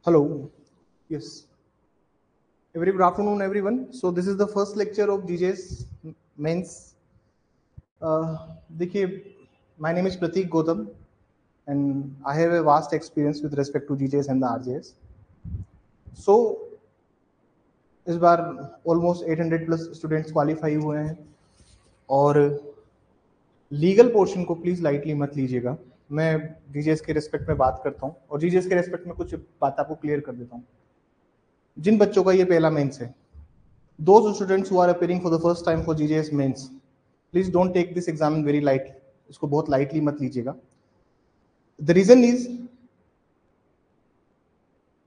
Hello. Yes. A very good afternoon, everyone. So this is the first lecture of GJ's mains. देखिए, my name is Pratik Gautam, and I have a vast experience with respect to GJ's and the RJS. So इस बार almost 800 plus students qualify हुए हैं और legal portion को please lightly मत लीजिएगा। मैं जीजेएस के रेस्पेक्ट में बात करता हूँ और जीजेएस के रेस्पेक्ट में कुछ बात आपको क्लियर कर देता हूँ। जिन बच्चों का ये पहला मेंस है, those students who are appearing for the first time for GJS mains, please don't take this exam very lightly. इसको बहुत lightly मत लीजिएगा। The reason is,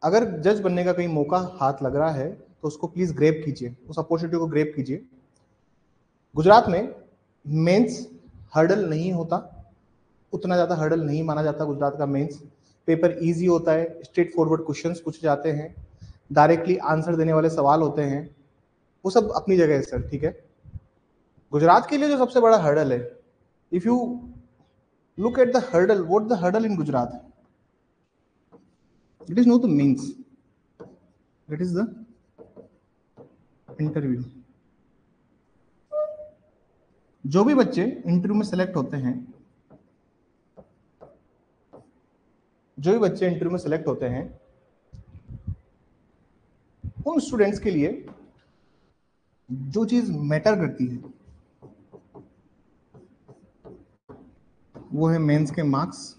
अगर जज बनने का कहीं मौका हाथ लग रहा है तो उसको प्लीज ग्रेब कीजिए, उस अपॉर्चुनिटी को ग्रेब कीजिए। गुजरात में मेंस हर्डल नहीं होता, उतना ज्यादा हर्डल नहीं माना जाता गुजरात का मेंस। पेपर इजी होता है, स्ट्रेट फॉरवर्ड क्वेश्चंस पूछे जाते हैं, डायरेक्टली आंसर देने वाले सवाल होते हैं, वो सब अपनी जगह है सर, ठीक है। गुजरात के लिए जो सबसे बड़ा हर्डल है, if you look at the hurdle, what the hurdle in Gujarat, it is not the means, it is the interview. जो भी बच्चे इंटरव्यू में सेलेक्ट होते हैं, उन स्टूडेंट्स के लिए जो चीज मैटर करती है वो है मेंस के मार्क्स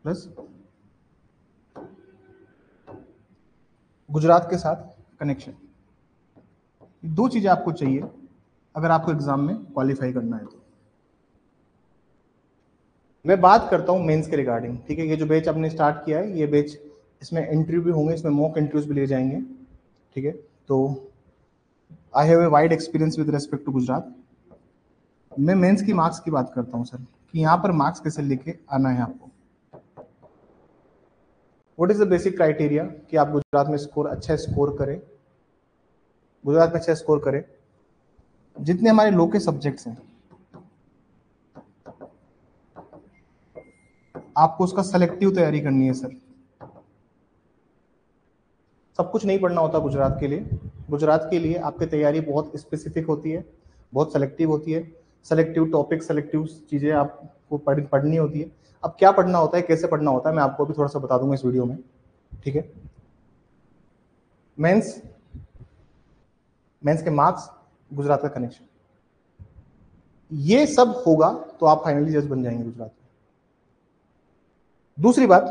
प्लस गुजरात के साथ कनेक्शन। दो चीजें आपको चाहिए अगर आपको एग्जाम में क्वालिफाई करना है तो। मैं बात करता हूं मेंस के रिगार्डिंग, ठीक है। ये जो बैच आपने स्टार्ट किया है, ये बैच, इसमें इंटरव्यू भी होंगे, इसमें मॉक इंटरव्यूज भी लिए जाएंगे, ठीक है। तो I have a wide experience with respect to Gujarat. मैं मेंस की मार्क्स की बात करता हूं सर, कि यहाँ पर मार्क्स कैसे लेके आना है आपको। What is the basic criteria कि आप गुजरात में अच्छा स्कोर करें। गुजरात में अच्छा स्कोर करें, जितने हमारे लॉ के सब्जेक्ट्स हैं आपको उसका सेलेक्टिव तैयारी करनी है सर। सब कुछ नहीं पढ़ना होता गुजरात के लिए। गुजरात के लिए आपकी तैयारी बहुत स्पेसिफिक होती है, बहुत सेलेक्टिव होती है। सेलेक्टिव टॉपिक, सेलेक्टिव चीजें आपको पढ़नी होती है। अब क्या पढ़ना होता है, कैसे पढ़ना होता है, मैं आपको भी थोड़ा सा बता दूंगा इस वीडियो में, ठीक है। मेंस के मार्क्स, गुजरात का कनेक्शन, ये सब होगा तो आप फाइनली जज बन जाएंगे गुजरात में। दूसरी बात,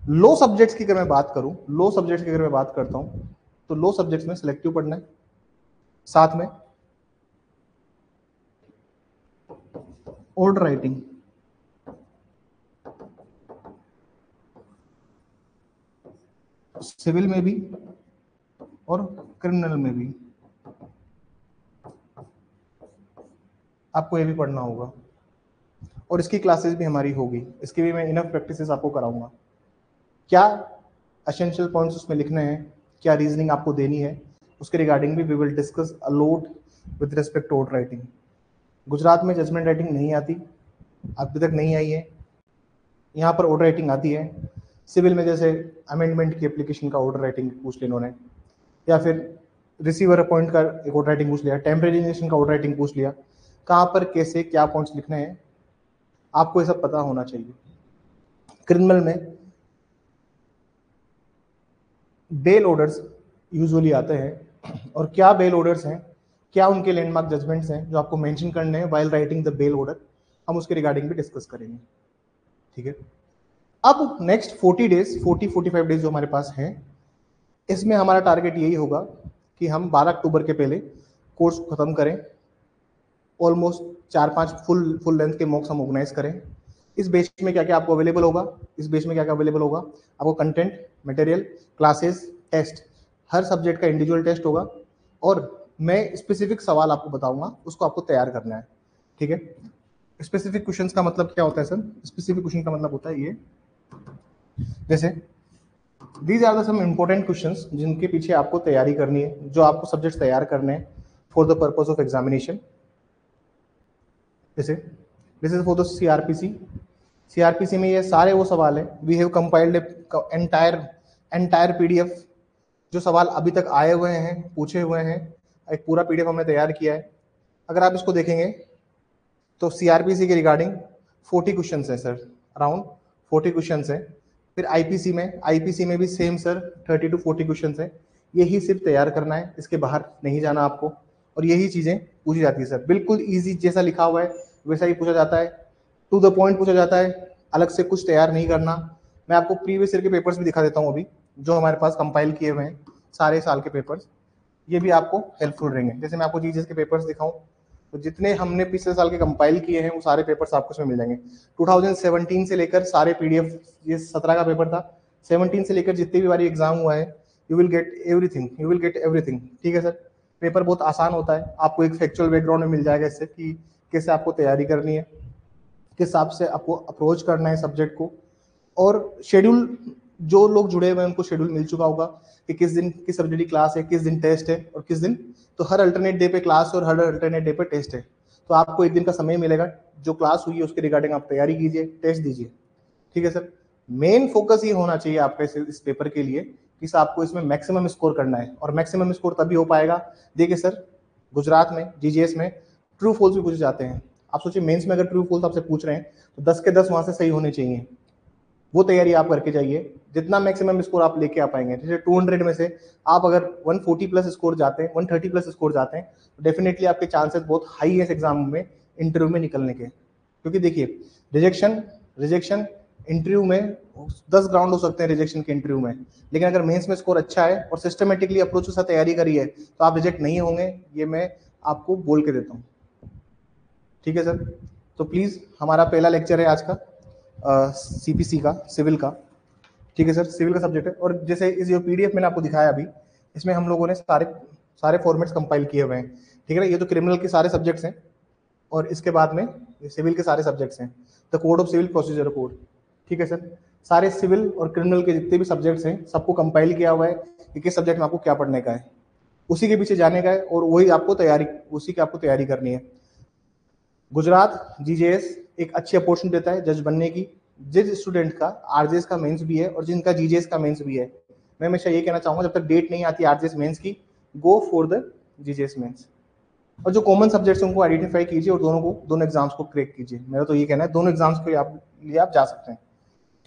लो सब्जेक्ट्स की अगर मैं बात करूं, लो सब्जेक्ट्स की अगर मैं बात करता हूं तो लो सब्जेक्ट्स में सिलेक्टिव पढ़ना है, साथ में ऑर्डर राइटिंग, सिविल में भी और क्रिमिनल में भी आपको ये भी पढ़ना होगा। और इसकी क्लासेस भी हमारी होगी, इसकी भी मैं इनफ प्रैक्टिसेस आपको कराऊंगा। क्या एसेंशियल पॉइंट्स उसमें लिखने हैं, क्या रीजनिंग आपको देनी है, उसके रिगार्डिंग भी we will discuss a lot with respect to order writing. Gujarat में जजमेंट राइटिंग नहीं आती, अभी तक नहीं आई है। यहाँ पर ऑर्डर राइटिंग आती है। सिविल में जैसे अमेंडमेंट की एप्लीकेशन का ऑर्डर राइटिंग पूछ लिया इन्होंने, या फिर रिसीवर अपॉइंट का एक ऑर्डर राइटिंग पूछ लिया, टेम्परेरी का ऑर्डर राइटिंग पूछ लिया। कहाँ पर कैसे क्या पॉइंट्स लिखने हैं आपको ये सब पता होना चाहिए। क्रिमिनल में बेल ऑर्डर्स यूजुअली आते हैं, और क्या बेल ऑर्डर्स हैं, क्या उनके लैंडमार्क जजमेंट्स हैं जो आपको मेंशन करने हैं while writing the bail order, हम उसके रिगार्डिंग भी डिस्कस करेंगे, ठीक है। अब नेक्स्ट 40-45 डेज जो हमारे पास हैं, इसमें हमारा टारगेट यही होगा कि हम 12 अक्टूबर के पहले कोर्स को खत्म करें। ऑलमोस्ट 4-5 फुल लेंथ के मॉक्स हम ऑर्गेनाइज करें। इस बैच में क्या क्या आपको अवेलेबल होगा, इस बैच में क्या क्या अवेलेबल होगा, आपको कंटेंट, मटेरियल, क्लासेस, टेस्ट, हर सब्जेक्ट का इंडिविजुअल टेस्ट होगा, और मैं स्पेसिफिक सवाल आपको बताऊंगा, उसको आपको तैयार करना है, ठीक है। स्पेसिफिक क्वेश्चंस का मतलब क्या होता है सर? स्पेसिफिक क्वेश्चन का मतलब होता है ये, जैसे these are the some important questions जिनके पीछे आपको तैयारी करनी है, जो आपको सब्जेक्ट तैयार करने हैं for the purpose of examination. जैसे this is for the CRPC, CrPC में ये सारे वो सवाल है, we have compiled entire PDF, जो सवाल अभी तक आए हुए हैं, पूछे हुए हैं, एक पूरा पीडीएफ हमने तैयार किया है। अगर आप इसको देखेंगे तो सीआरपीसी के रिगार्डिंग 40 क्वेश्चन है सर, अराउंड 40 क्वेश्चन है। फिर आईपीसी में भी सेम सर 30 to 40 क्वेश्चन है। यही सिर्फ तैयार करना है, इसके बाहर नहीं जाना आपको, और यही चीजें पूछी जाती है सर। बिल्कुल ईजी जैसा लिखा हुआ है वैसा ही पूछा जाता है, टू द पॉइंट पूछा जाता है, अलग से कुछ तैयार नहीं करना। मैं आपको प्रीवियस ईयर के पेपर्स भी दिखा देता हूँ अभी, जो हमारे पास कंपाइल किए हुए हैं सारे साल के पेपर्स, ये भी आपको हेल्पफुल रहेंगे। जैसे मैं आपको जीजीएस के पेपर्स दिखाऊं तो जितने हमने पिछले साल के कंपाइल किए हैं वो सारे पेपर्स आपको इसमें मिल जाएंगे। 2017 से लेकर सारे पीडीएफ, ये 17 का पेपर था, 17 से लेकर जितने भी बारी एग्जाम हुआ है, यू विल गेट एवरीथिंग। ठीक है सर, पेपर बहुत आसान होता है, आपको एक फैक्चुअल बैकग्राउंड में मिल जाएगा इससे कि कैसे आपको तैयारी करनी है, किस हिसाब से आपको अप्रोच करना है सब्जेक्ट को। और शेड्यूल, जो लोग जुड़े हुए हैं उनको शेड्यूल मिल चुका होगा कि किस दिन किस सब्जेक्ट की क्लास है, किस दिन टेस्ट है और किस दिन, तो हर अल्टरनेट डे पे क्लास और हर अल्टरनेट डे पे टेस्ट है। तो आपको एक दिन का समय मिलेगा, जो क्लास हुई है उसके रिगार्डिंग आप तैयारी कीजिए, टेस्ट दीजिए। ठीक है सर, मेन फोकस ये होना चाहिए आपका इस पेपर के लिए कि आपको इसमें मैक्सिमम स्कोर करना है, और मैक्सिमम स्कोर तभी हो पाएगा। देखिए सर, गुजरात में जीजीएस में ट्रू फॉल्स भी पूछे जाते हैं। आप सोचिए मेंस में अगर ट्रू फॉल्स आपसे पूछ रहे हैं तो 10 के 10 वहां से सही होने चाहिए। वो तैयारी आप करके जाइए, जितना मैक्सिमम स्कोर आप लेके आ पाएंगे। जैसे 200 में से आप अगर 140 प्लस स्कोर जाते हैं, 130 प्लस स्कोर जाते हैं, तो डेफिनेटली आपके चांसेस बहुत हाई है इस एग्जाम में, इंटरव्यू में निकलने के। क्योंकि देखिए रिजेक्शन इंटरव्यू में 10 ग्राउंड हो सकते हैं रिजेक्शन के इंटरव्यू में, लेकिन अगर मेंस में स्कोर अच्छा है और सिस्टमेटिकली अप्रोच के साथ तैयारी करी है तो आप रिजेक्ट नहीं होंगे, ये मैं आपको बोल के देता हूँ। ठीक है सर, तो प्लीज हमारा पहला लेक्चर है आज का सीपीसी का, सिविल का। ठीक है सर, सिविल का सब्जेक्ट है। और जैसे इस जो पीडीएफ मैंने आपको दिखाया अभी, इसमें हम लोगों ने सारे फॉर्मेट्स कंपाइल किए हुए हैं। ठीक है ना, ये तो क्रिमिनल के सारे सब्जेक्ट्स हैं, और इसके बाद में सिविल के सारे सब्जेक्ट्स हैं, the code of civil procedure code. ठीक है सर, सारे सिविल और क्रिमिनल के जितने भी सब्जेक्ट्स हैं सबको कंपाइल किया हुआ है कि किस सब्जेक्ट में आपको क्या पढ़ने का है, उसी के पीछे जाने का है, और वही आपको उसी की आपको तैयारी करनी है। गुजरात जीजेएस एक अच्छी अपॉर्चुनिटी देता है जज बनने की, जिस स्टूडेंट का आरजेएस का मेंस भी है और जिनका जीजेएस का मेंस भी है। मैं हमेशा ये कहना चाहूंगा, जब तक डेट नहीं आती आरजेएस मेंस की, गो फॉर द जीजेएस मेंस। और जो कॉमन सब्जेक्ट्स उनको आइडेंटिफाई कीजिए और दोनों एग्जाम्स को क्रैक कीजिए। मेरा तो ये कहना है, दोनों एग्जाम्स के लिए आप जा सकते हैं।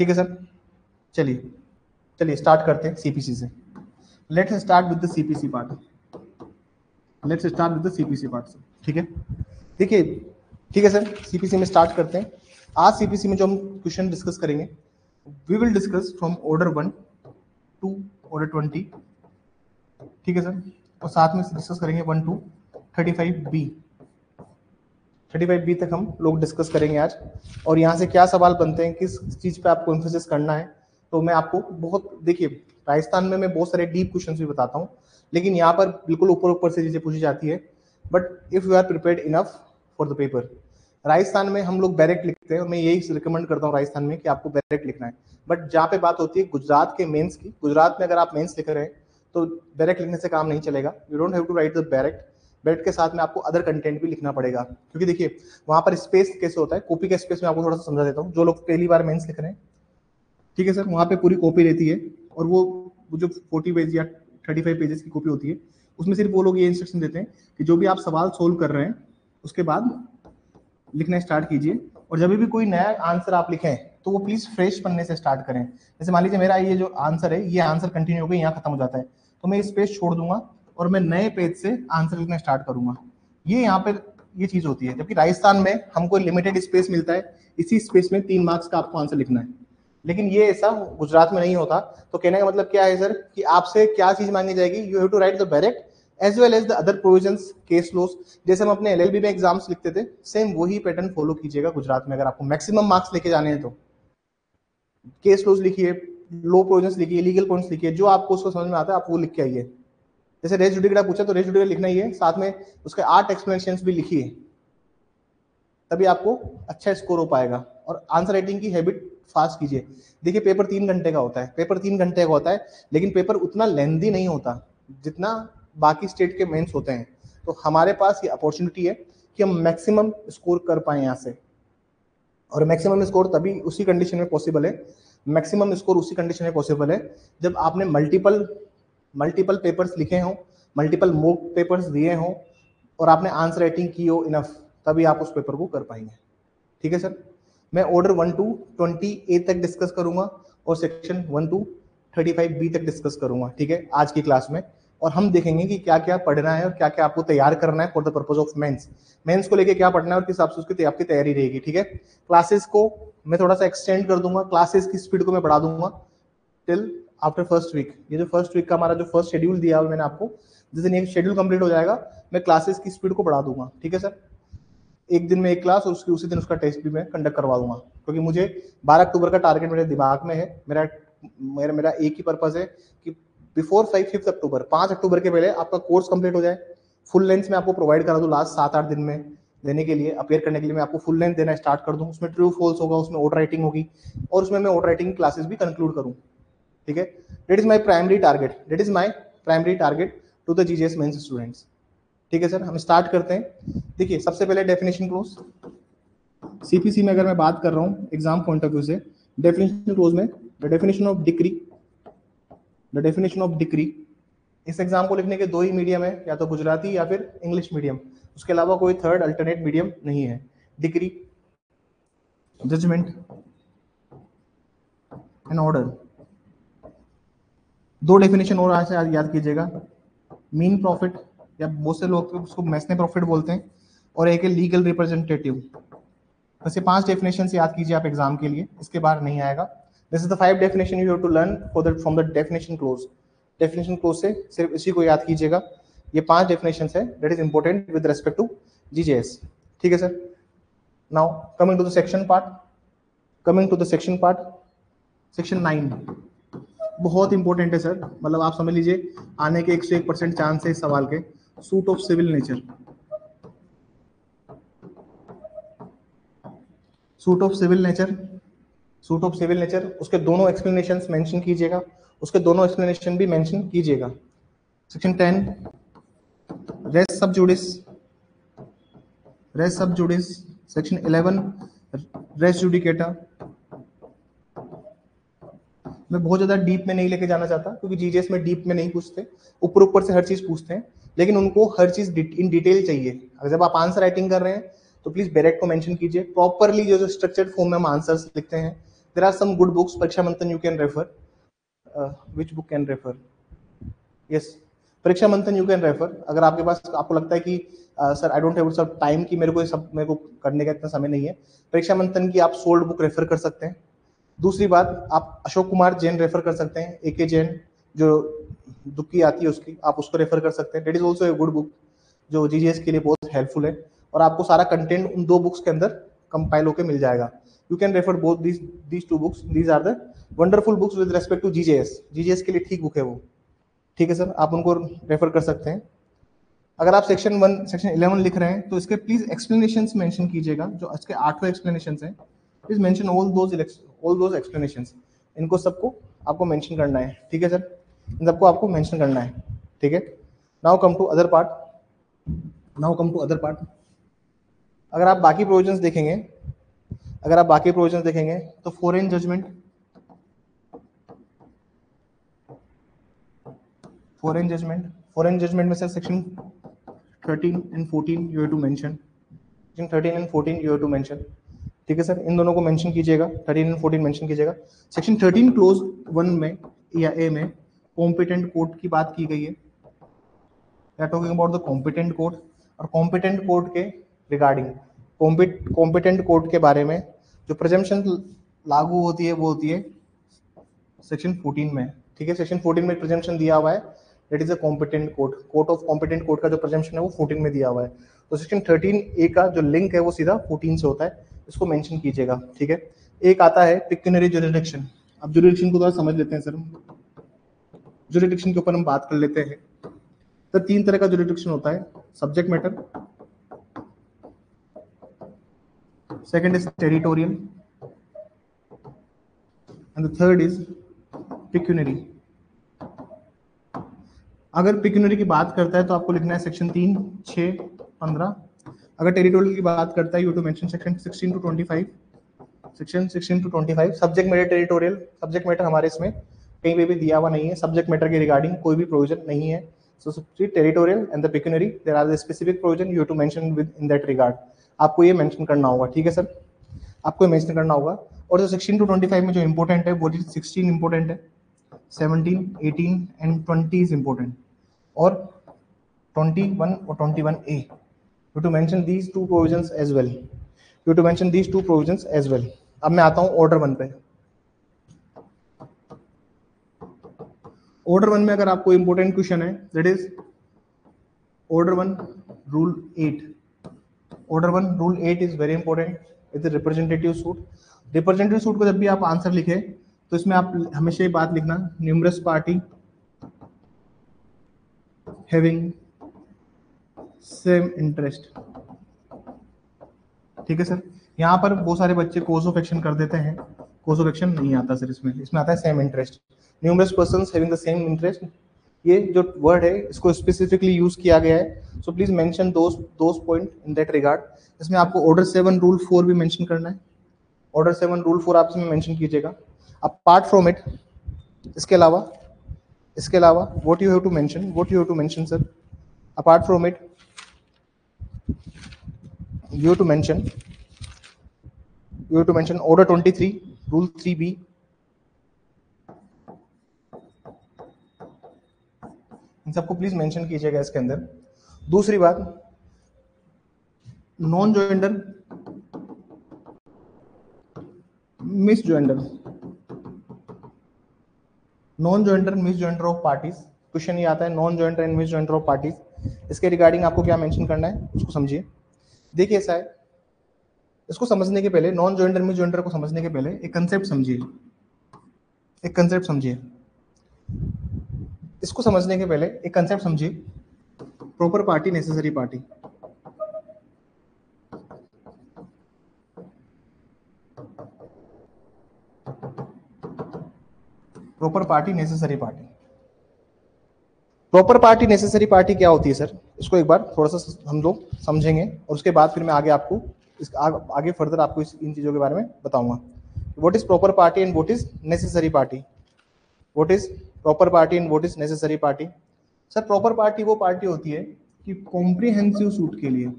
ठीक है सर, चलिए स्टार्ट करते हैं सीपीसी से। Let's start with the CPC part. ठीक है, देखिए, ठीक है सर, सीपीसी में स्टार्ट करते हैं। आज सीपीसी में जो हम क्वेश्चन डिस्कस करेंगे, we will discuss from order 1 to order 20। ठीक है सर, और साथ में डिस्कस करेंगे 1 to 35B तक हम लोग डिस्कस करेंगे आज। और यहाँ से क्या सवाल बनते हैं, किस चीज पे आपको एम्फेसिस करना है, तो मैं आपको देखिए, राजस्थान में मैं बहुत सारे डीप क्वेश्चन भी बताता हूँ, लेकिन यहाँ पर बिल्कुल ऊपर से चीजें पूछी जाती है। But if you are prepared enough for the paper, Rajasthan में हम लोग डायरेक्ट लिखते हैं, और मैं यही रिकमेंड करता हूँ राजस्थान में कि आपको डायरेक्ट लिखना है। बट जहाँ पे बात होती है गुजरात के मेंस की, गुजरात में अगर आप मेंस लिख रहे हैं तो डायरेक्ट लिखने से काम नहीं चलेगा। You don't have to write the direct के साथ में आपको अदर कंटेंट भी लिखना पड़ेगा, क्योंकि देखिए वहां पर स्पेस कैसे होता है, कॉपी का स्पेस में आपको थोड़ा सा समझा देता हूँ। जो लोग पहली बार मेंस लिख रहे हैं, ठीक है सर, वहां पे पूरी कॉपी रहती है, और वो जो 40 पेज या 35 पेजेस की कॉपी होती है, उसमें सिर्फ वो लोग ये इंस्ट्रक्शन देते हैं कि जो भी आप सवाल सोल्व कर रहे हैं उसके बाद लिखना स्टार्ट कीजिए, और जब भी कोई नया आंसर आप लिखें तो वो प्लीज फ्रेश पन्ने से स्टार्ट करें। जैसे मान लीजिए मेरा ये जो आंसर है, ये आंसर कंटिन्यू होकर यहाँ खत्म हो जाता है, तो मैं इस पेज छोड़ दूंगा और मैं नए पेज से आंसर लिखना स्टार्ट करूंगा। ये यहाँ पे ये चीज होती है। जबकि राजस्थान में हमको लिमिटेड स्पेस मिलता है, इसी स्पेस में 3 मार्क्स का आपको आंसर लिखना है, लेकिन ये ऐसा गुजरात में नहीं होता। तो कहने का मतलब क्या है सर, कि आपसे क्या चीज मांगी जाएगी, you have to write the direct as well as the other provisions, case laws. जैसे हम अपने एलएलबी में एग्जाम्स लिखते थे, सेम वही पैटर्न फॉलो कीजिएगा गुजरात में। अगर आपको मैक्सिमम मार्क्स लेके जाने हैं तो केस लॉस लिखिए, लो प्रोविजंस लिखिए, लीगल पॉइंट्स लिखिए, जो आपको उसको समझ में आता है आप वो लिख के आइए। जैसे रेस जुडिकेटा पूछा तो रेस जुडिकेटा लिखना ही है, साथ में उसके 8 एक्सप्लेनेशंस भी लिखिए, तभी आपको अच्छा स्कोर हो पाएगा। और आंसर राइटिंग की हैबिट फास्ट कीजिए। देखिए पेपर 3 घंटे का होता है, लेकिन पेपर उतना लेंदी नहीं होता जितना बाकी स्टेट के मेंस होते हैं। तो हमारे पास ये अपॉर्चुनिटी है कि हम मैक्सिमम स्कोर कर पाए यहाँ से। और मैक्सिमम स्कोर तभी उसी कंडीशन में पॉसिबल है, मैक्सिमम स्कोर उसी कंडीशन में पॉसिबल है जब आपने मल्टीपल पेपर्स लिखे हों, मल्टीपल मॉक पेपर्स दिए हों और आपने आंसर राइटिंग की हो इनफ, तभी आप उस पेपर को कर पाएंगे। ठीक है सर। मैं ऑर्डर 1 to 20A तक डिस्कस करूंगा और सेक्शन 1 to 35B तक डिस्कस करूंगा, ठीक है, आज की क्लास में। और हम देखेंगे कि क्या क्या पढ़ना है और क्या क्या आपको तैयार करना है for the purpose of mains को लेके क्या पढ़ना है और किस हिसाब से उसकी आपकी तैयारी रहेगी। ठीक है, क्लासेस को मैं थोड़ा सा एक्सटेंड कर दूंगा, क्लासेस की स्पीड को मैं बढ़ा दूंगा टिल आफ्टर फर्स्ट वीक। ये जो फर्स्ट वीक का हमारा जो फर्स्ट शेड्यूल दिया है मैंने आपको, जिस दिन एक शेड्यूल कंप्लीट हो जाएगा मैं क्लासेस की स्पीड को बढ़ा दूंगा। ठीक है सर, एक दिन में एक क्लास और उसकी उसी दिन उसका टेस्ट भी मैं कंडक्ट करवा दूंगा, क्योंकि मुझे 12 अक्टूबर का टारगेट मेरे दिमाग में है। मेरा एक ही पर्पज है कि बिफोर 5 अक्टूबर, 5 अक्टूबर के पहले आपका कोर्स कंप्लीट हो जाए, फुल लेंथ में आपको प्रोवाइड करा दूं लास्ट 7-8 दिन में देने के लिए, अपेयर करने के लिए मैं आपको फुल लेंथ देना स्टार्ट कर दूं। उसमें ट्रू फॉल्स होगा, उसमें ऑर्डर राइटिंग होगी और उसमें मैं ऑर्डर राइटिंग क्लासेस भी कंक्लूड करूं। ठीक है, that is my primary target to the GGS mains students. ठीक है सर, हम स्टार्ट करते हैं। देखिए, सबसे पहले डेफिनेशन क्लोज। सीपीसी में अगर मैं बात कर रहा हूं एग्जाम पॉइंट ऑफ व्यू से, डेफिनेशन क्लोज में द डेफिनेशन ऑफ डिक्री, इस एग्जाम को लिखने के दो ही मीडियम है, या तो गुजराती या फिर इंग्लिश मीडियम, उसके अलावा कोई थर्ड अल्टरनेट मीडियम नहीं है। Decree, judgment and order. दो डेफिनेशन और से याद कीजिएगा, मीन प्रॉफिट या बहुत से लोग उसको मैसने प्रॉफिट बोलते हैं, और एक है लीगल रिप्रेजेंटेटिव। बस ये 5 डेफिनेशन याद कीजिए आप एग्जाम के लिए, इसके बाहर नहीं आएगा। This is the 5 definition you have to learn from the definition clause. Definition clause से सिर्फ इसी को याद कीजिएगा। ये 5 डेफिनेशन है that is important with respect to GJS. ठीक है sir. Now coming to the section part, section 9 बहुत इंपॉर्टेंट है सर, मतलब आप समझ लीजिए आने के 101% चांस है इस सवाल के। सूट ऑफ सिविल नेचर, उसके दोनों एक्सप्लेनेशंस मेंशन कीजिएगा, उसके दोनों एक्सप्लेनेशन भी मेंशन कीजिएगा। सेक्शन 10 रेस सब जुडिस, सेक्शन 11 रेस जुडिकेटा। मैं बहुत ज्यादा डीप में नहीं लेके जाना चाहता, क्योंकि जीजीएस में डीप में नहीं पूछते, ऊपर से हर चीज पूछते हैं, लेकिन उनको हर चीज इन डिटेल चाहिए। अगर जब आप आंसर राइटिंग कर रहे हैं तो प्लीज बैरेक्ट को मेंशन कीजिए प्रॉपरली, जो स्ट्रक्चर्ड फॉर्म में हम आंसर्स लिखते हैं। There are some good books, Pariksha Manthan you can refer, which book can refer, yes Pariksha Manthan you can refer. अगर आपके पास, आपको लगता है कि सर आई डोंट हैव सब टाइम की, मेरे को करने का इतना समय नहीं है, परीक्षा मंथन की आप सोल्ड बुक रेफर कर सकते हैं। दूसरी बात, आप अशोक कुमार जैन रेफर कर सकते हैं, एके जैन जो दुक्की आती है उसकी, आप उसको रेफर कर सकते हैं। That is also a good book जो जीजीएस के लिए बहुत हेल्पफुल है, और आपको सारा कंटेंट उन 2 बुक्स के अंदर कंपाइल होकर मिल जाएगा। You can refer both these 2 books, these are the wonderful books with respect to GGS के लिए ठीक बुक है वो। ठीक है सर, आप उनको रेफर कर सकते हैं। अगर आप सेक्शन 11 लिख रहे हैं तो इसके प्लीज एक्सप्लेनेशंस मेंशन कीजिएगा, जो इसके 8 एक्सप्लेनेशंस हैं, please mention all those explanations. इनको सबको आपको मेंशन करना है। ठीक है सर, इन सबको आपको मेंशन करना है। ठीक है, now come to other part. अगर आप बाकी प्रोविजंस देखेंगे तो फॉरेन जजमेंट में sir section 13 and 14 you have to mention. ठीक है सर, इन दोनों को मेंशन कीजिएगा, 13 एंड 14 मेंशन कीजिएगा। सेक्शन 13 क्लोज 1 में या ए में कॉम्पिटेंट कोर्ट की बात की गई है, we are talking about the competent court. और कॉम्पिटेंट कोर्ट के रिगार्डिंग, कॉम्पिटेंट कोर्ट के बारे में जो प्रिजम्पशन लागू होती है वो होती है सेक्शन 14 में। ठीक है, सेक्शन 14 में प्रिजम्पशन दिया हुआ है, that is a competent court of competent court का जो प्रिजम्पशन है वो 14 में दिया हुआ है। तो सेक्शन 13A का जो लिंक है वो सीधा 14 से होता है, इसको मेंशन कीजिएगा। ठीक है, एक आता है पिक्यूनरी जुरिडिक्शन। अब जुरिडिक्शन को थोड़ा समझ लेते हैं सर, जुरिडिक्शन के ऊपर हम बात कर लेते हैं। तो 3 तरह का जुरिडिक्शन होता है, subject matter, second is territorial and the third is pecuniary. अगर पिक्यूनरी की बात करता है तो आपको लिखना है सेक्शन 3, 6, 15। अगर टेरिटोरियल की बात करता है you to mention section 16 to 25 section 16 to 25 subject matter territorial, subject matter हमारे इसमें कहीं पे भी दिया हुआ नहीं है, सब्जेक्ट मैटर के रिगार्डिंग कोई भी प्रोविजन नहीं है. So territorial and the pecuniary there are the specific provision you have to mention within that regard. आपको ये मेंशन करना होगा, ठीक है सर, आपको ये मेंशन करना होगा. और जो 16 to 25 में जो इंपॉर्टेंट है वो 16 इंपॉर्टेंट है, 17, 18 एंड 20 इज इंपॉर्टेंट, और 21 और 21A. You to mention these two provisions as well. You to mention these two provisions as well. अब मैं आता हूं ऑर्डर 1 पे. ऑर्डर 1 में अगर आपको इंपॉर्टेंट क्वेश्चन है that is order 1 rule 8. Order 1 rule 8 is very important. It is representative suit. Representative suit को जब भी आप आंसर लिखे तो इसमें आप हमेशा ये बात लिखना, numerous party having same interest. ठीक है सर. यहाँ पर बहुत सारे बच्चे कोर्स ऑफ एक्शन कर देते हैं, कोर्स ऑफ एक्शन नहीं आता सर, इसमें आता है same interest. Numerous persons having the same interest, ये जो वर्ड है इसको स्पेसिफिकली यूज किया गया है. So please mention those point in that regard. इसमें आपको ऑर्डर 7 रूल 4 भी मेंशन करना है. ऑर्डर 7 रूल 4 आप इसमें मेंशन कीजिएगा. अपार्ट फ्रॉम इट, इसके अलावा what you have to mention sir, apart from it you have to mention order 23 rule 3B. इन सबको प्लीज मेंशन कीजिएगा इसके अंदर. दूसरी बात, non joinder misjoinder of parties. Question ये आता है non joinder and misjoinder of parties. इसके रिगार्डिंग आपको क्या मेंशन करना है उसको समझिए. देखिए ऐसा है, इसको समझने के पहले, नॉन जॉइंडर मिस जॉइंडर को समझने के पहले एक कंसेप्ट समझिए. इसको समझने के पहले एक कंसेप्ट समझिए, proper party necessary party. Proper party necessary party क्या होती है सर, इसको एक बार थोड़ा सा हम लोग समझेंगे और उसके बाद फिर मैं आगे आपको आगे फर्दर आपको इन चीजों के बारे में बताऊंगा. What is proper party and what is necessary party. What is proper party and what is necessary party. Sir proper party वो पार्टी होती है कि कॉम्प्रिहेंसिव सूट के लिए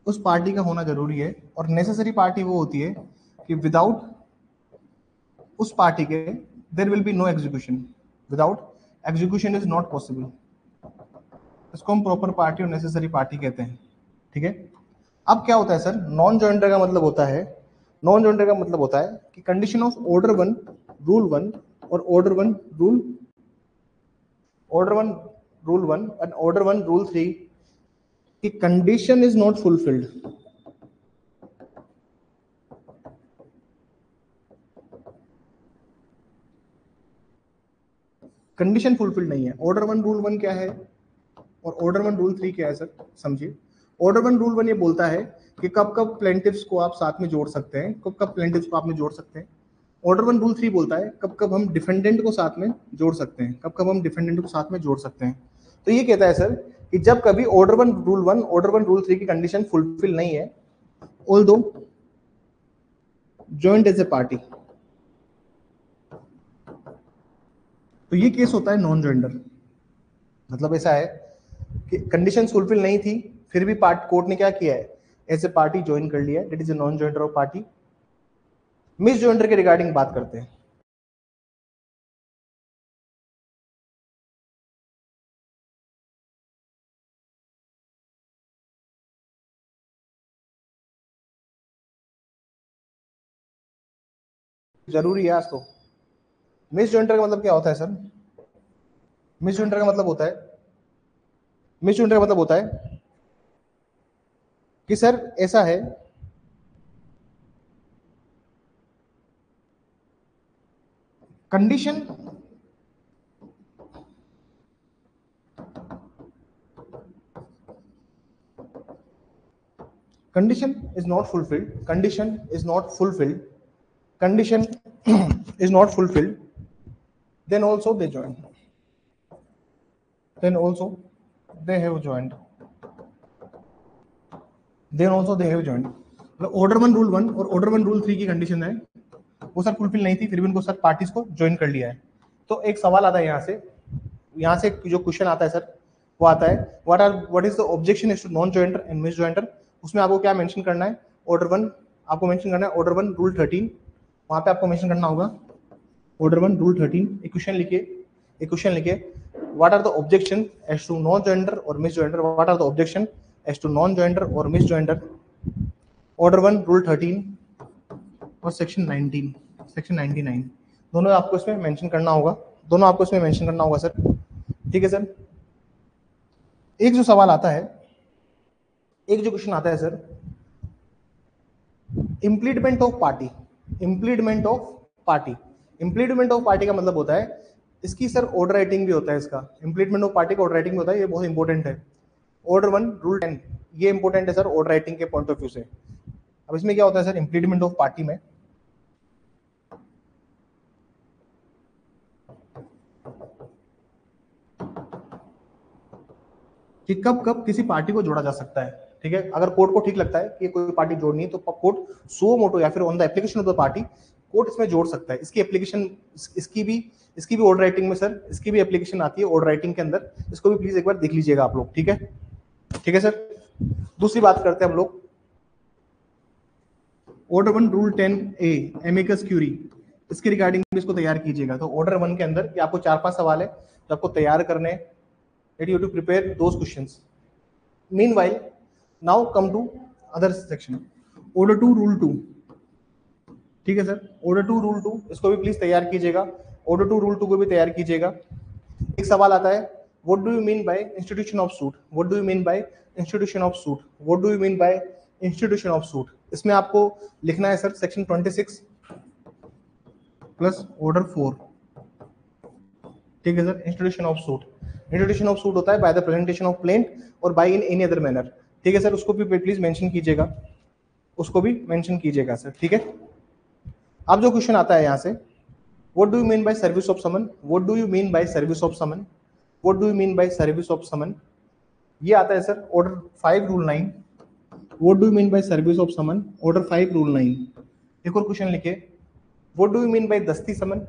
उस पार्टी का होना जरूरी है, और नेसेसरी पार्टी वो होती है कि विदाउट उस पार्टी के there will be no execution. Without execution is not possible. इसको हम प्रॉपर पार्टी और नेसेसरी पार्टी कहते हैं. ठीक है. अब क्या होता है सर, नॉन जॉइंडर का मतलब होता है कि कंडीशन ऑफ ऑर्डर 1 रूल 1 और order 1 rule 1 and order 1 rule 3 की condition is not fulfilled. Condition fulfilled नहीं है. ऑर्डर 1 रूल 1 क्या है और ऑर्डर 1 रूल 3 क्या है सर, समझिए. ऑर्डर 1 रूल 1 ये बोलता है कि कब कब प्लेंटिफ्स को आप साथ में जोड़ सकते हैं, ऑर्डर 1 रूल 3 बोलता है कब कब हम डिफेंडेंट को साथ में जोड़ सकते हैं, तो ये कहता है सर कि जब कभी ऑर्डर 1 रूल 3 की कंडीशन फुलफिल नहीं है, although joint as a party, तो ये केस होता है नॉन जॉइंडर. मतलब ऐसा है कि कंडीशन फुलफिल नहीं थी, फिर भी कोर्ट ने क्या किया है, एज ए पार्टी ज्वाइन कर लिया. That is a non joinder of party. Miss joinder के रिगार्डिंग बात करते हैं. जरूरी है आज तो. मिस जॉइंडर का मतलब क्या होता है सर, मिस जॉइंडर का मतलब होता है कि सर ऐसा है, condition is not fulfilled, then also they join, then also they have joined. Then also they have joined. मतलब ऑर्डर 1 रूल 1 और ऑर्डर 1 रूल 3 की कंडीशन है वो सर फुलफिल नहीं थी, फिर भी उनको सर पार्टीज को ज्वाइन कर लिया है। तो एक सवाल आता है यहाँ से जो क्वेश्चन आता है सर वो आता है what is the objection is to non joinder and misjoinder. उसमें आपको क्या मेंशन करना है, ऑर्डर 1 आपको मेंशन करना है, ऑर्डर 1 रूल 13 वहां पे आपको मेंशन करना होगा ऑर्डर 1 रूल 13। इक्वेशन लिखिए what are the objection as to non joinder और misjoinder, what are the objection as to non joinder और मिस जॉइंटर, ऑर्डर 1 रूल 13 और सेक्शन 99 दोनों आपको इसमें मेंशन करना होगा, सर। ठीक है सर। एक जो सवाल आता है, एक जो क्वेश्चन आता है सर, इम्प्लीडमेंट ऑफ पार्टी का मतलब होता है इसकी सर ऑर्डर राइटिंग भी होता है, इसका इम्प्लीडमेंट ऑफ पार्टी का ऑर्डर राइटिंग भी होता है, ये बहुत इंपॉर्टेंट है। ऑर्डर 1 रूल 10 ये इंपॉर्टेंट है सर ऑर्डर राइटिंग के पॉइंट ऑफ व्यू से। अब इसमें क्या होता है सर इम्प्लीडमेंट ऑफ पार्टी में, कि कब कब किसी पार्टी को जोड़ा जा सकता है। ठीक है, अगर कोर्ट को ठीक लगता है कि कोई पार्टी जोड़नी है तो कोर्ट सुओ मोटो या फिर on the application of the party court इसमें जोड़ सकता है। इसकी एप्लीकेशन इसकी भी ऑर्डर राइटिंग में सर इसकी भी एप्लीकेशन आती है ऑर्डर राइटिंग के अंदर, इसको भी प्लीज एक बार देख लीजिएगा आप लोग। ठीक है सर। दूसरी बात करते हैं हम लोग order 1 rule 10A amicus curiae, इसके रिगार्डिंग भी इसको तैयार कीजिएगा। तो ऑर्डर 1 के अंदर आपको 4-5 सवाल है जो आपको तैयार करने हैं, that you have to prepare those questions. Meanwhile, now come to other section. Order 2 rule 2, ठीक है सर। ऑर्डर 2 रूल 2 इसको भी प्लीज तैयार कीजिएगा, ऑर्डर 2 रूल 2 को भी तैयार कीजिएगा। एक सवाल आता है what do you mean bye institution of suit, what do you mean bye institution of suit, what do you mean bye institution of suit. इसमें आपको लिखना है सर सेक्शन 26 प्लस ऑर्डर 4। ठीक है सर। इंस्टीट्यूशन ऑफ सूट होता है by the presentation of plaint और by in any other manner. ठीक है सर, उसको भी प्लीज मेंशन कीजिएगा, सर। ठीक है। अब जो क्वेश्चन आता है यहाँ से what do you mean by service of summon, what do you mean by service of summon, what do you mean by service of summon, ये आता है sir order 5 rule 9। What do you mean by service of summon, order 5 rule 9। एक और question लिखे what do you mean by दस्ती summon,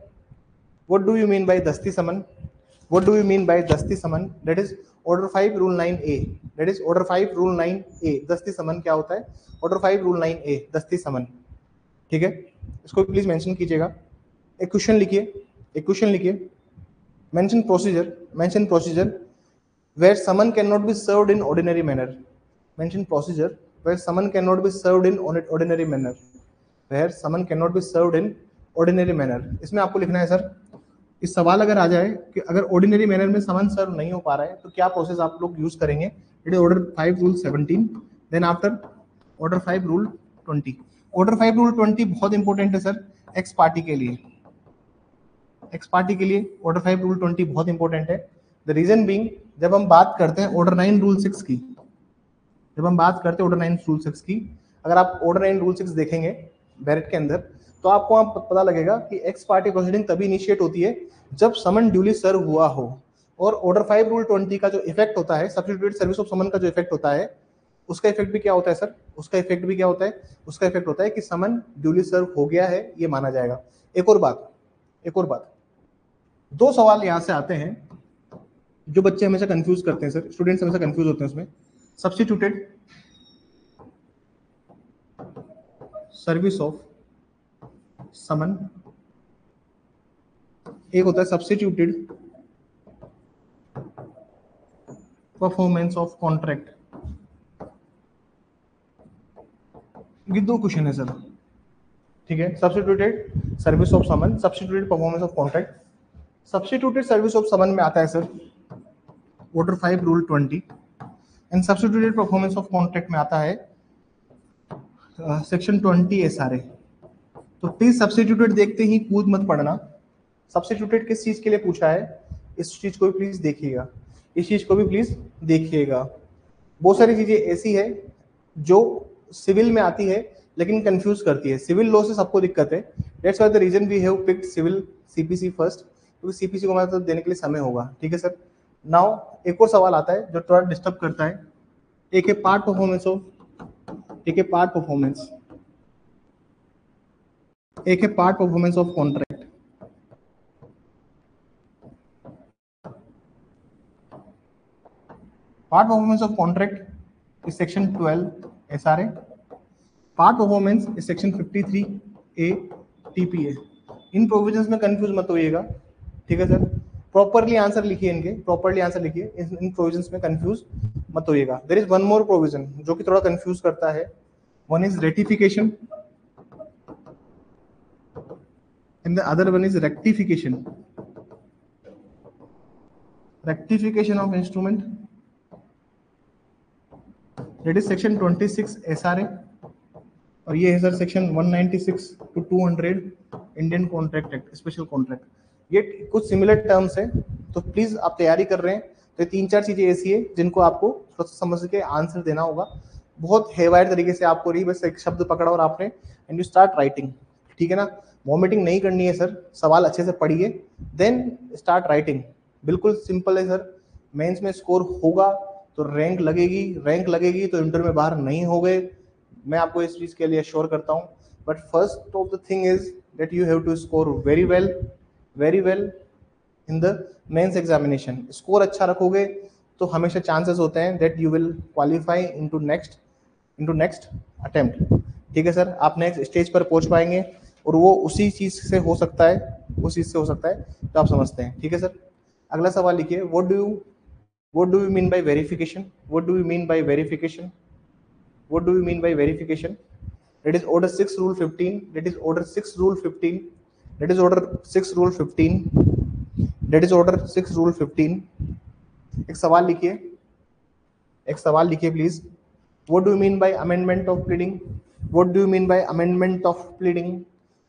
what do you mean by दस्ती summon, what do you mean by दस्ती समन, that is order 5 rule 9A, that is order 5 rule 9A। दस्ती समन क्या होता है, order 5 rule 9A दस्ती समन। ठीक है, इसको प्लीज मेंशन कीजिएगा। एक क्वेश्चन लिखिए mention procedure where summon cannot be served in ordinary manner, mention procedure where summon cannot be served in ordinary manner, where summon cannot be served in ordinary manner। इसमें आपको लिखना है sir, इस सवाल अगर आ जाए कि अगर ऑर्डिनरी मैनर में समन सर्व नहीं हो पा रहा है तो क्या प्रोसेस आप लोग यूज करेंगे। It is order 5 rule 17, then after order 5 rule 20। Order 5 rule 20 बहुत इंपॉर्टेंट है सर एक्स पार्टी के लिए, ऑर्डर 5 रूल 20 बहुत इंपॉर्टेंट है। द रीजन बीइंग जब हम बात करते हैं ऑर्डर 9 रूल 6 की, अगर आप ऑर्डर 9 रूल 6 देखेंगे बैरेट के अंदर तो आपको वहां पता लगेगा कि एक्स पार्टी प्रोसीडिंग तभी इनिशिएट होती है जब समन ड्यूली सर्व हुआ हो। और ऑर्डर 5 रूल 20 का जो इफेक्ट होता है, सब्स्टिट्यूटेड सर्विस ऑफ समन का जो इफेक्ट होता है, उसका इफेक्ट भी क्या होता है सर, उसका इफेक्ट होता है कि समन ड्यूली सर्व हो गया है, ये माना जाएगा। एक और बात, दो सवाल यहां से आते हैं जो बच्चे हमेशा कंफ्यूज करते हैं सर, स्टूडेंट्स हमेशा कंफ्यूज होते हैं उसमें। सब्स्टिट्यूटेड सर्विस ऑफ समन, एक होता है सब्स्टिट्यूटेड परफॉर्मेंस ऑफ कॉन्ट्रैक्ट। ये दो क्वेश्चन है सर। ठीक है, substituted service of summon, substituted performance of contract. Substituted service of summon में आता है sir order 5 rule 20 and substituted performance of contract में आता है सेक्शन 20 SRA। तो प्लीज सब्स्टिट्यूटेड देखते ही कूद मत पड़ना। सब्स्टिट्यूटेड किस चीज के लिए पूछा है, इस चीज को भी प्लीज देखिएगा, बहुत सारी चीजें ऐसी है जो सिविल में आती है लेकिन कंफ्यूज करती है। सिविल लॉ से सबको दिक्कत है, that's why the reason we have picked civil CPC first, क्योंकि CPC को मतलब देने के लिए समय होगा। ठीक है सर। नाउ एक और सवाल आता है जो थोड़ा डिस्टर्ब करता है, एक है पार्ट परफॉर्मेंस ऑफ एक है पार्ट परफॉर्मेंस, एक है part performance of contract. Part performance of contract is section 12 SRA। Part performance is section 53A TPA। In provisions में कंफ्यूज मत होइएगा, ठीक है सर। प्रॉपरली आंसर लिखिए, इनके प्रॉपरली आंसर लिखिए, इन प्रोविजंस में कंफ्यूज मत होइएगा। There is one more provision जो कि थोड़ा कंफ्यूज करता है। One is ratification and the other one is rectification of instrument, that is section 26 SRA। और ये है sir section 196 to 200 Indian contract act, special contract. ये कुछ सिमिलर टर्म्स हैं, तो प्लीज आप तैयारी कर रहे हैं तो तीन चार चीजें ऐसी है जिनको आपको थोड़ा सा समझ के आंसर देना होगा। बहुत हेवायर तरीके से आपको रही, बस एक शब्द पकड़ा और आपने एंड यू स्टार्ट राइटिंग, ठीक है ना। वॉमिटिंग नहीं करनी है सर, सवाल अच्छे से पढ़िए देन स्टार्ट राइटिंग। बिल्कुल सिंपल है सर। मेंस में स्कोर होगा तो रैंक लगेगी, रैंक लगेगी तो इंटर में बाहर नहीं हो गए, मैं आपको इस चीज के लिए अश्योर करता हूँ। But first of the thing is that you have to score very well in the mains examination. Score अच्छा रखोगे तो हमेशा चांसेस होते हैं that you will qualify into next attempt, ठीक है सर। आप नेक्स्ट स्टेज पर पहुंच पाएंगे और वो उसी चीज से हो सकता है, तो आप समझते हैं, ठीक है सर। अगला सवाल लिखिए, what do you mean bye verification? What do you mean bye verification? What do you mean by verification? That is order 6 rule 15, that is order 6 rule 15, that is order 6 rule 15, that is order 6 rule 15। एक सवाल लिखिए please. What do you mean by amendment of pleading? What do you mean by amendment of pleading?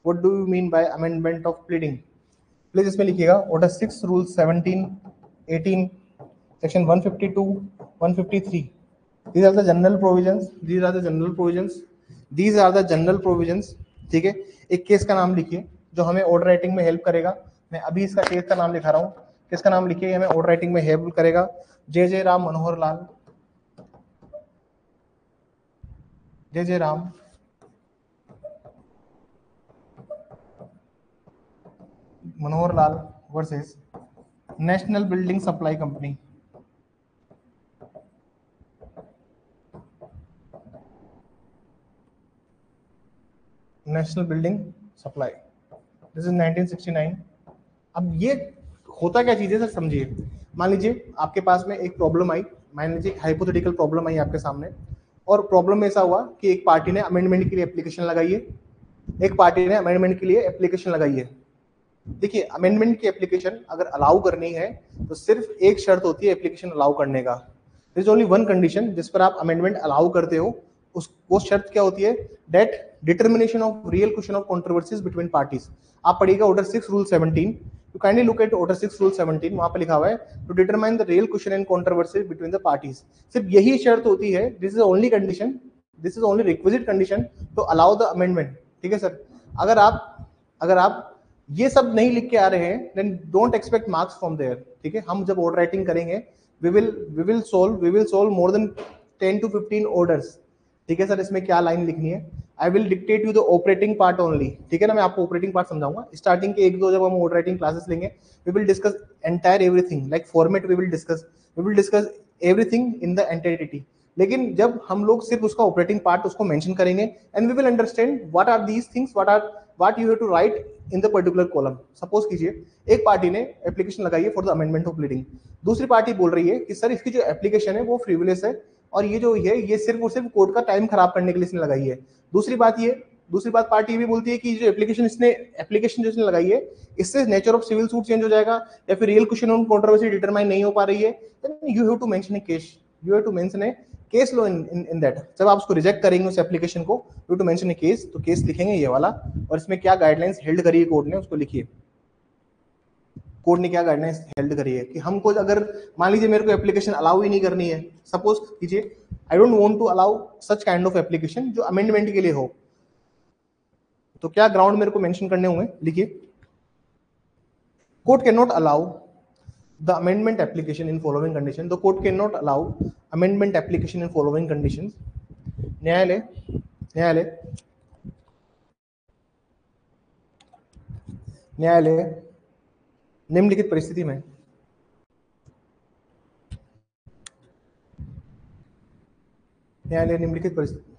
What do you mean by amendment of pleading? Please इसमें लिखिएगा order 6 rule 17, 18, section 152, 153। These are the general provisions, these are the general provisions, these are the general provisions, ठीक है। एक case का नाम लिखिए जो हमें ऑर्डर राइटिंग में हेल्प करेगा। मैं अभी इसका केस का नाम लिखा रहा हूँ, किसका नाम लिखिए, हमें ऑर्डर राइटिंग में हेल्प करेगा। J Ram Manohar Lal versus national building supply company. National building supply, this is 1969। अब ये होता क्या चीज है सर, समझिए। मान लीजिए आपके पास में एक प्रॉब्लम आई, मान लीजिए हाइपोथेटिकल प्रॉब्लम आई आपके सामने, और प्रॉब्लम में ऐसा हुआ कि एक पार्टी ने अमेंडमेंट के लिए एप्लीकेशन लगाई है, देखिए अमेंडमेंट की एप्लीकेशन अगर अलाउ करनी है तो सिर्फ एक शर्त होती है एप्लीकेशन अलाउ करने का। There is only one condition जिस पर आप अमेंडमेंट अलाउ करते हो, वो शर्त क्या होती है, that determination of real question of controversies between parties. आप पढ़िएगा order 6 rule 17, you kindly look at order 6 rule 17, वहां पे लिखा हुआ है to determine the real question and controversies between the parties. सिर्फ यही शर्त होती है, this is only condition, this is only requisite condition to allow the amendment, ठीक है सर। अगर आप ये सब नहीं लिख के आ रहे हैं then don't expect marks from there, ठीक है। हम जब ऑर्डर राइटिंग करेंगे we will solve more than 10 to 15 orders, ठीक है सर। इसमें क्या लाइन लिखनी है, I will dictate you the operating part only, ठीक है ना। मैं आपको ऑपरेटिंग पार्ट समझाऊंगा। स्टार्टिंग के एक दो जब हम ऑर्डर राइटिंग क्लासेस लेंगे we will discuss entire everything, like format we will discuss everything in the entirety. लेकिन जब हम लोग सिर्फ उसका ऑपरेटिंग पार्ट उसको मेंशन करेंगे and we will understand what are these things, what you have to write in the particular column. Suppose कीजिए एक पार्टी ने एप्लीकेशन लगाई है for the amendment of pleading, दूसरी पार्टी बोल रही है कि सर इसकी जो एप्लीकेशन है वो फ्रीविलेस है और ये जो है ये सिर्फ और सिर्फ कोर्ट का टाइम खराब करने के लिए इसने लगाई है। दूसरी बात पार्टी ये भी बोलती है कि जो एप्लीकेशन जो इसने लगाई है इससे nature of civil suit change हो जाएगा या फिर real question on controversy determine नहीं हो पा रही है, you have to mention a case law in that. जब आप उसको रिजेक्ट करेंगे उस एप्लीकेशन को, you to mention a case, तो केस लिखेंगे ये वाला, और इसमें क्या गाइडलाइंस हेल्ड करी है कोर्ट ने उसको लिखिए। कोर्ट ने क्या गाइडलाइंस हेल्ड करी है कि हमको अगर मान लीजिए मेरे को एप्लीकेशन अलाउ ही नहीं करनी है, सपोज कीजिए I don't want to allow such kind of application जो अमेंडमेंट के लिए हो, तो क्या ग्राउंड मेरे को मेंशन करने होंगे, लिखिए। Court can not allow the amendment application in following condition, the court cannot allow amendment application in following conditions: न्यायालय न्यायालय न्यायालय निम्नलिखित परिस्थिति में न्यायालय निम्नलिखित परिस्थिति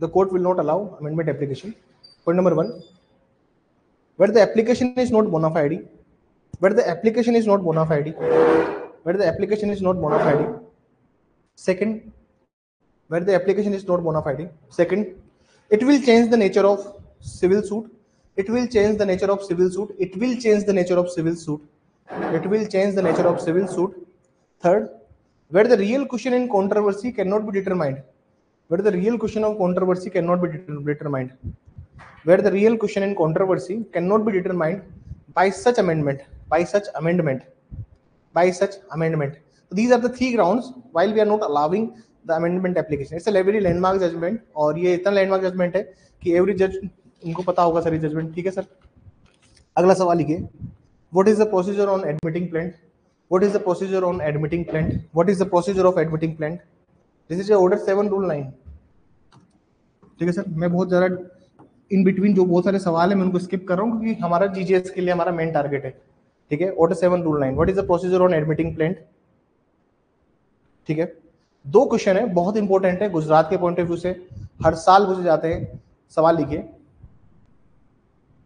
the court will not allow amendment application. Point number 1, where the application is not bona fide, where the application is not bona fide, where the application is not bona fide. Second, where the application is not bona fide. Second, it will change the nature of civil suit. It will change the nature of civil suit. It will change the nature of civil suit. It will change the nature of civil suit. Third, where the real question in controversy cannot be determined. Where the real question of controversy cannot be determined. Where the real question in controversy cannot be determined by such amendment. By such amendment. By such amendment. So these are the three grounds while we are not allowing the amendment application. It's a very landmark judgment और ये इतना landmark judgment है कि every judge इनको पता होगा सारी judgment. ठीक है सर. अगला सवाल लिखिए. What is the procedure on admitting plaint? What is the procedure on admitting plaint? What is the procedure of admitting plaint? This is order 7 rule 9. ठीक है सर. मैं बहुत ज़्यादा इन बिटवीन जो बहुत सारे सवाल है मैं उनको स्किप कर रहा हूँ क्योंकि हमारा जीजीएस के लिए हमारा मेन टारगेट है. ठीक है. Order 7 rule 9. What is the procedure on admitting plaint? ठीक है. दो क्वेश्चन है, बहुत इंपॉर्टेंट है गुजरात के पॉइंट ऑफ व्यू से, हर साल पूछे जाते हैं. सवाल लिखिए.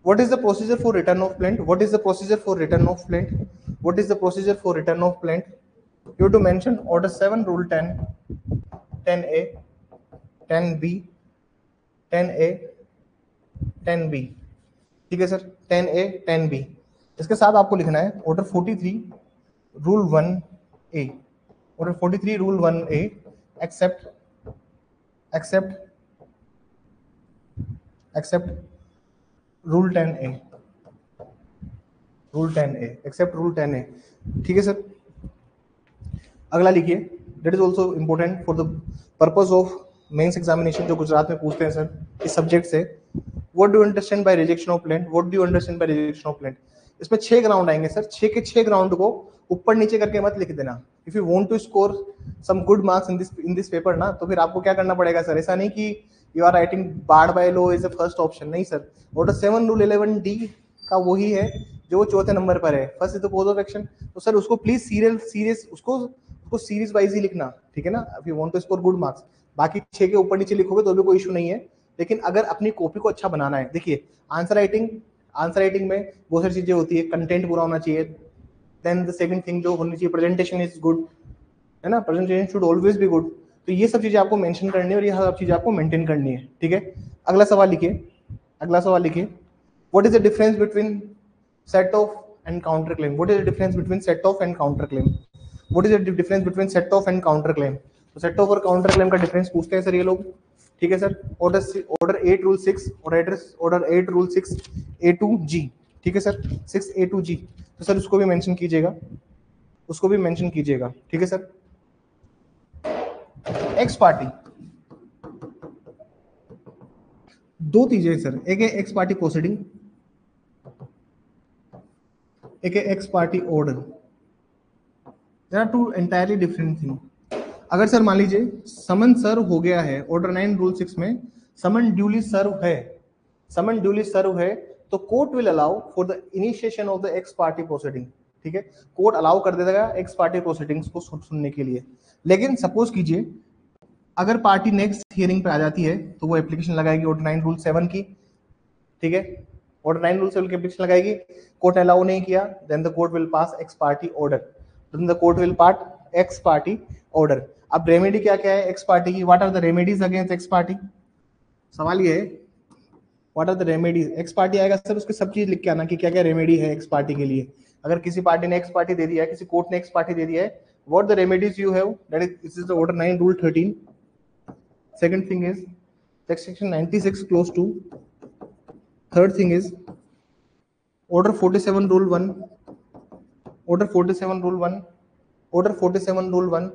What is the procedure for return of plaint? What is the procedure for return of plaint? What is the procedure for return of plaint? You have to mention order 7 rule 10, 10A, 10B, 10A, 10B. ठीक है sir. 10A, 10B. इसके साथ आपको लिखना है order 43 rule 1A. Order 43 rule 1A except rule 10A. Rule 10A except rule 10A. ठीक है sir. अगला लिखिए. That is also important for the purpose of mains examination जो गुजरात में पूछते हैं सर इस सब्जेक्ट से. What do you understand by rejection of plaint? What do you understand by rejection of plaint? इसमें 6 ग्राउंड आएंगे सर. 6 के 6 ग्राउंड को ऊपर नीचे करके मत लिख देना. If you want to score some good marks in this paper ना, तो फिर आपको क्या करना पड़ेगा सर? ऐसा नहीं कि you are writing barred by law is the first option. नहीं सर. ऑर्डर 7 रूल 11D का वही है जो चौथे नंबर पर है. First is the cause of action. तो सर उसको प्लीज सीरियस उसको सीरीज वाइज ही लिखना. ठीक है ना. If you want to score good marks. बाकी 6 के ऊपर नीचे लिखोगे तो भी कोई इशू नहीं है, लेकिन अगर अपनी कॉपी को अच्छा बनाना है. देखिए आंसर राइटिंग में बहुत सारी चीजें होती है. कंटेंट पूरा होना चाहिए. देन द सेकंड थिंग जो होनी चाहिए, प्रेजेंटेशन इज गुड, है ना. Presentation should always be good. तो ये सब चीजें आपको मेंशन करनी है और ये सब चीजें आपको मेंटेन करनी है. ठीक है. अगला सवाल लिखिए. What is the difference between set of and counter claim? What is the difference between set of and counter claim? What is the difference between set of and counter claim? तो set of और counter claim का difference पूछते हैं sir ये लोग. ठीक है sir. Order 8 rule 6 order 8 rule 6 A2G. ठीक है सर. 6 A2G. तो सर उसको भी मेंशन कीजिएगा. ठीक है सर. एक्स पार्टी, दो चीजें सर. एक है एक्स पार्टी प्रोसीडिंग, एक है ex parte order. There are two entirely different thing. अगर सर मान लीजिए समन सर्व हो गया है, ऑर्डर 9 रूल 6 में समन ड्यूली सर्व है, तो court will allow for the initiation of the ex party proceeding. ठीक है. कोर्ट अलाउ कर देगा एक्स पार्टी प्रोसीडिंग्स को सुनने के लिए. लेकिन सपोज कीजिए अगर पार्टी नेक्स्ट हियरिंग पे आ जाती है तो वो एप्लीकेशन लगाएगी ऑर्डर 9 रूल 7 की. ठीक है. ऑर्डर 9 रूल 7 की एप्लीकेशन लगाएगी. कोर्ट अलाउ नहीं किया, then the court will pass ex parte order. अब रेमेडी क्या क्या है एक्स पार्टी की? What are the remedies against ex parte? सवाल ये है what are the remedies. Ex parte आएगा सर, उसके सब चीज लिख के आना कि क्या क्या रेमेडी है एक्स पार्टी के लिए. अगर किसी पार्टी ने एक्स पार्टी दे दिया है, किसी कोर्ट ने एक्स पार्टी दे दिया है, what the remedies you have, that is this is the order 9 rule 13. Second thing is section 96 close 2. Third thing is order 47 rule 1. Order 47 rule 1.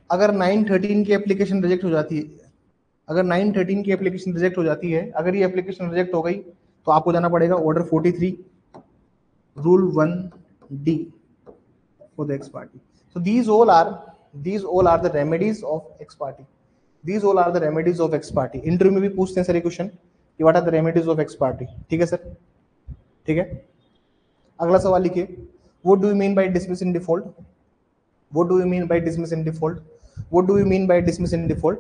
अगर 913 की एप्लीकेशन रिजेक्ट हो जाती है, अगर ये एप्लीकेशन रिजेक्ट हो गई तो आपको जाना पड़ेगा order 43 rule 1D for the ex parte. So these all are the remedies of ex parte. These all are the remedies of ex parte. Interview में भी पूछते हैं सर ये क्वेश्चन कि what are the remedies of ex parte. ठीक है sir, ठीक है। अगला सवाल लिखिए, what do you mean by dismiss in default? What do you mean by dismiss in default? What do you mean by dismiss in default?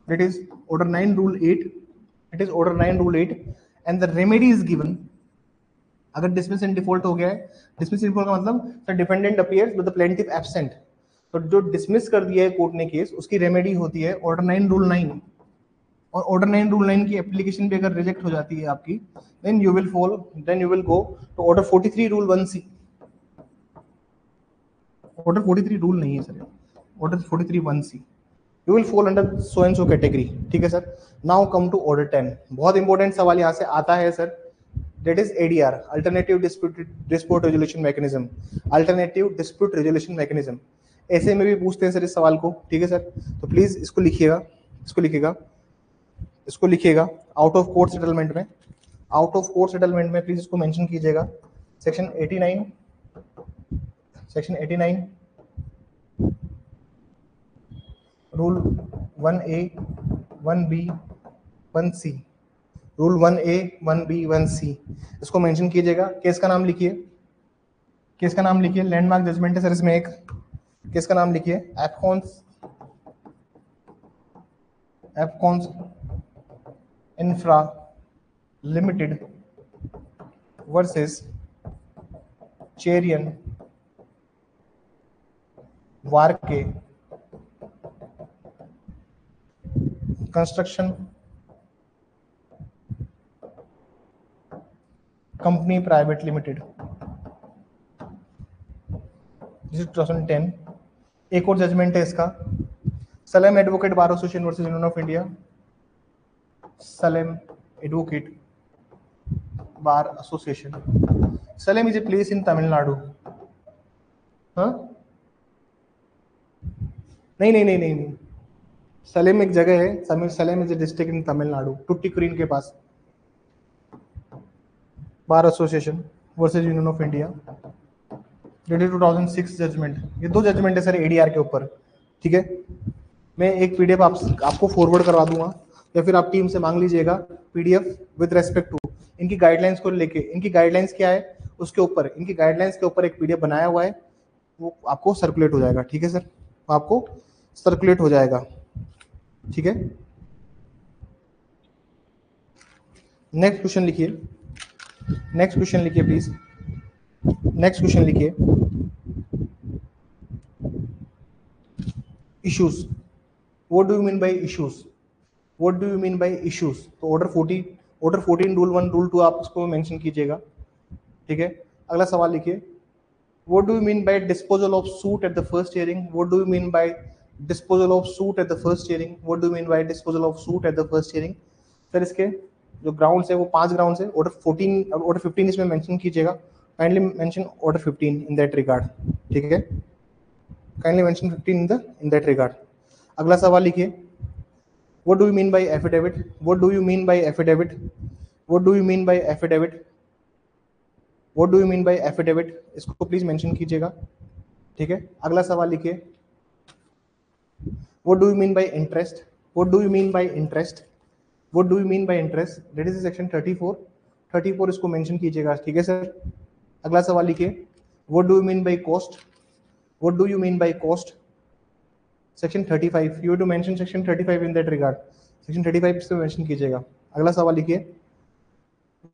It is order 9 rule 8, it is order 9 rule 8 and the remedy is given। अगर dismiss in default हो गया है, dismiss in default का मतलब sir defendant appears but the plaintiff absent, तो जो dismiss कर दिया है कोर्ट ने केस, उसकी रेमेडी होती है ऑर्डर 9 रूल 9। और ऑर्डर 9 रूल 9 की एप्लीकेशन भी अगर रिजेक्ट हो जाती है आपकी, then you will go to order 43 rule 1C। Order 43 rule नहीं है sir, order 43 1C। You will fall under so and so category। ठीक है sir. Now come to order 10। बहुत इंपॉर्टेंट सवाल यहाँ से आता है sir, that is ADR, Alternative Dispute Resolution Mechanism। Alternative Dispute Resolution Mechanism ऐसे में भी पूछते हैं सर इस सवाल को। ठीक है सर, तो प्लीज इसको लिखिएगा, इसको लिखिएगा आउट ऑफ कोर्ट सेटलमेंट में, आउट ऑफ कोर्ट सेटलमेंट में प्लीज इसको मेंशन कीजिएगा। Section 89 rule 1A 1B 1C, rule 1A 1B 1C इसको मेंशन कीजिएगा। केस का नाम लिखिए, केस का नाम लिखिए, लैंडमार्क जजमेंट है सर इसमें एक। केस का नाम लिखिए, Afcons infra limited versus Cherian Varkey construction company private limited. This is 2010। एक और जजमेंट है इसका, Salem advocate bar association versus union of India, Salem advocate bar association. Salem is a place in Tamil Nadu. हाँ, नहीं, सलेम एक जगह है, Salem is a district in Tamil Nadu, Tuticorin के पास। Bar association versus union of India, date 2006 judgement. ये दो जजमेंट है सर एडीआर के ऊपर। ठीक है, मैं एक पीडीएफ आपको फॉरवर्ड करवा दूंगा, या फिर आप टीम से मांग लीजिएगा पीडीएफ विद रेस्पेक्ट टू इनकी गाइडलाइंस को लेके। इनकी गाइडलाइंस क्या है उसके ऊपर, इनकी गाइडलाइंस के ऊपर एक पीडीएफ बनाया हुआ है, वो आपको सर्कुलेट हो जाएगा। ठीक है सर, आपको सर्कुलेट हो जाएगा। ठीक है, नेक्स्ट क्वेश्चन लिखिए, नेक्स्ट क्वेश्चन लिखिए प्लीज, नेक्स्ट क्वेश्चन लिखिए। Issues, what do you mean bye issues? What do you mean bye issues? तो ऑर्डर 14 रूल 1 रूल 2 आप इसको मेंशन कीजिएगा। ठीक है, अगला सवाल लिखिए, what do you mean bye disposal of suit at the first hearing? What do you mean bye disposal of suit at the first hearing? What do you mean bye disposal of suit at the first hearing? Sir इसके जो grounds है वो 5 grounds है। Order 14 और order 15 इसमें mention कीजिएगा। Kindly mention order 15 in that regard. ठीक है, kindly mention 15 in that regard. अगला सवाल लिखिए, what do you mean bye affidavit? What do you mean bye affidavit? What do you mean bye affidavit? What do you mean bye affidavit? इसको please mention कीजिएगा। ठीक है, अगला सवाल लिखिए, what do you mean bye interest? What do you mean bye interest? What do you mean by interest? That is section 34 इसको mention कीजिएगा। ठीक है सर, अगला सवाल लिखिए, What do you mean by cost? What do you mean by cost? Section 35, you have to mention section 35 in that regard. Section 35 इसको mention कीजिएगा। अगला सवाल लिखिए,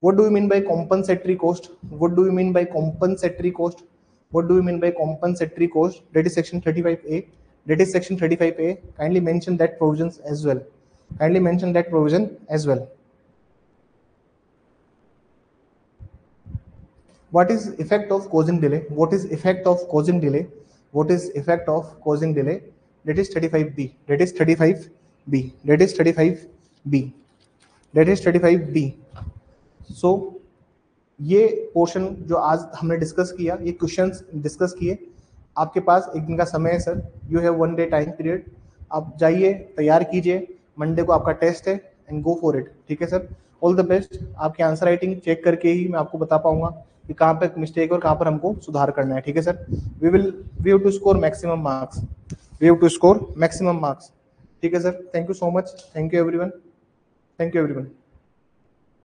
What do you mean by compensatory cost? What do you mean by compensatory cost? What do you mean by compensatory cost? That is section 35A. That is section 35A. Kindly mention that provisions as well. Kindly mention that provision as well. What is effect of causing delay? What is effect of causing delay? What is effect of causing delay? That is 35B. That is 35B. That is 35B. That is 35B. So ये portion जो आज हमने discuss किया, ये questions discuss किए, आपके पास एक दिन का समय है sir. You have 1 day time period. आप जाइए, तैयार कीजिए, मंडे को आपका टेस्ट है एंड गो फॉर इट। ठीक है सर, ऑल द बेस्ट। आपकी आंसर राइटिंग चेक करके ही मैं आपको बता पाऊंगा कि कहाँ पे मिस्टेक और कहाँ पर हमको सुधार करना है। ठीक है sir, we have to score maximum marks, we have to score maximum marks. ठीक है sir, thank you so much, thank you everyone, thank you everyone.